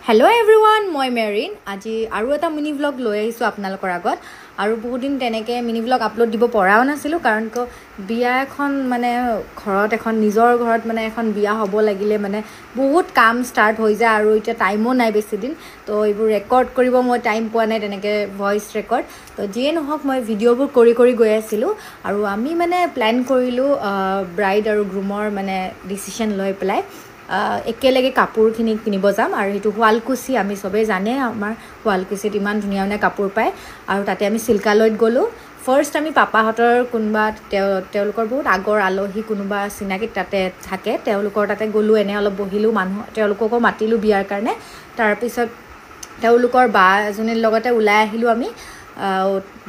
Hello everyone, মই marine আজি আৰু এটা মিনি ব্লগ লৈ আহিছো আপোনালোকৰ আগত আৰু বহুত দিন তেনেকে মিনি ব্লগ আপলোড দিব পৰাও নাছিলো কাৰণ ক বিয়া এখন মানে ঘৰত এখন নিজৰ ঘৰত মানে এখন বিয়া হ'ব লাগিলে মানে বহুত কাম ষ্টাৰ্ট হৈ যায় আৰু এটা টাইমো নাই বেছি দিন তো এইবোৰ ৰেকৰ্ড কৰিব মই টাইম পোৱা নাই তেনেকে ভয়েস ৰেকৰ্ড তো যিয়ে নহওক মই ভিডিঅ'বোৰ কৰি গৈ আছিলো আৰু আমি মানে প্ল্যান কৰিলো ব্ৰাইড আৰু গ্ৰুমৰ মানে ডিসিশন লৈ পেলাই একেলগে কাপোৰখিনি কিনিব যাম আৰু হেতু শুৱালকুছি আমি সবে জানে আমাৰ শুৱালকুছিত ইমান ধুনীয়া ধুনীয়া কাপোৰ পায় আৰু তাতে আমি চিল্কালয়ত গলো ফাৰ্স্ট আমি পাপাহঁতৰ কোনবা তেওঁলোকৰ বহুত আগৰ আলহী কোনবা চিনাকি তাতে থাকে তেওঁলোকৰ তাতে গলো এনে অলপ বহিলো মানুহ তেওঁলোককো মাতিলো বিয়াৰ কাৰণে তাৰ পিছত তেওঁলোকৰ বা এজনীৰ লগতে উলাই আহিলো আমি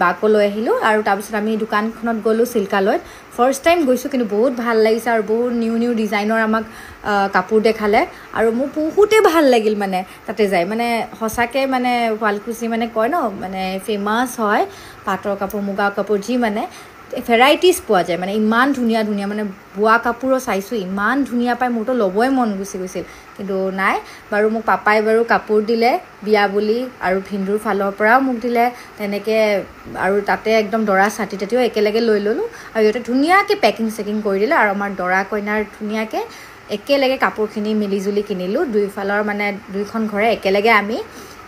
বাকো লৈ আহিলো আৰু তাৰ পিছত আমি দোকানখনত গলো চিল্কালয়ত ফাৰ্স্ট টাইম গৈছো কিন্তু বহুত ভাল লাগিছে আৰু বহুত নিউ ডিজাইনৰ আমাক কাপোৰ দেখালে আৰু মোৰ বহুতে ভাল লাগিল মানে তাতে যাই মানে হসাকে মানে শুৱালকুছি মানে কয় ন মানে ফেমাস হয় পাটৰ কাপোৰ মুগা কাপোৰ যি মানে ভেৰাইটিজ পোৱা যায় মানে ইমান ধুনীয়া ধুনীয়া মানে বুৱা কাপোৰো চাইছো ইমান ধুনীয়া পাই মোৰটো লবই মন গুছি গৈছিল কিন্তু নাই বাৰু মোক পাপাই বাৰু কাপোৰ দিলে বিয়া বুলি আৰু ভিন্দুৰ ফালৰ পৰাও মোক দিলে তেনেকে আৰু তাতে একদম দৰা ছাতি তাতিও একেলগে লৈ ললো আৰু ইতে ধুনীয়াকে পেকিং সেকিং কৰি দিলে আৰু আমাৰ দৰা কইনাৰ ধুনীয়াকে একেলগে কাপোৰখিনি মিলিজুলি কিনিলো দুই ফালৰ মানে দুইখন ঘৰে একেলগে আমি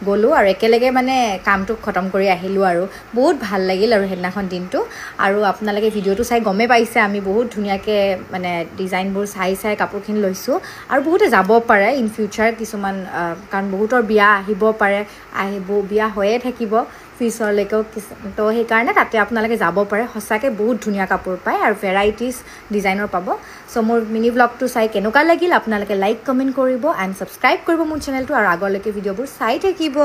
গলো আৰু একেলগে মানে কামটো খতম কৰি আহিলো আৰু বহুত ভাল লাগিল আৰু হেদিনাখন দিনটো আৰু আপোনালোকে ভিডিওটো চাই গমে পাইছে আমি বহুত ধুনীয়াকে মানে ডিজাইনবোৰ চাই কাপোৰখিনি লৈছো আৰু বহুতে যাব পাৰে ইন ফিউচাৰ কিছুমান কাৰণ বহুতৰ বিয়া আহিব পাৰে আহিব বিয়া হৈয়ে থাকিব ফিউচাৰলৈকেও তো সেই কাৰণে তাতে আপোনালোকে যাব পাৰে হসাকে বহুত ধুনীয়া কাপোৰ পায় আৰু ভেৰাইটিজ ডিজাইনৰ পাব সো মোৰ মিনি ব্লগটো চাই কেনেকুৱা লাগিল আপোনালোকে লাইক কমেন্ট কৰিব এণ্ড সাবস্ক্ৰাইব কৰিব মোৰ চেনেলটো আৰু আগলৈকে ভিডিওবোৰ চাই থাকিব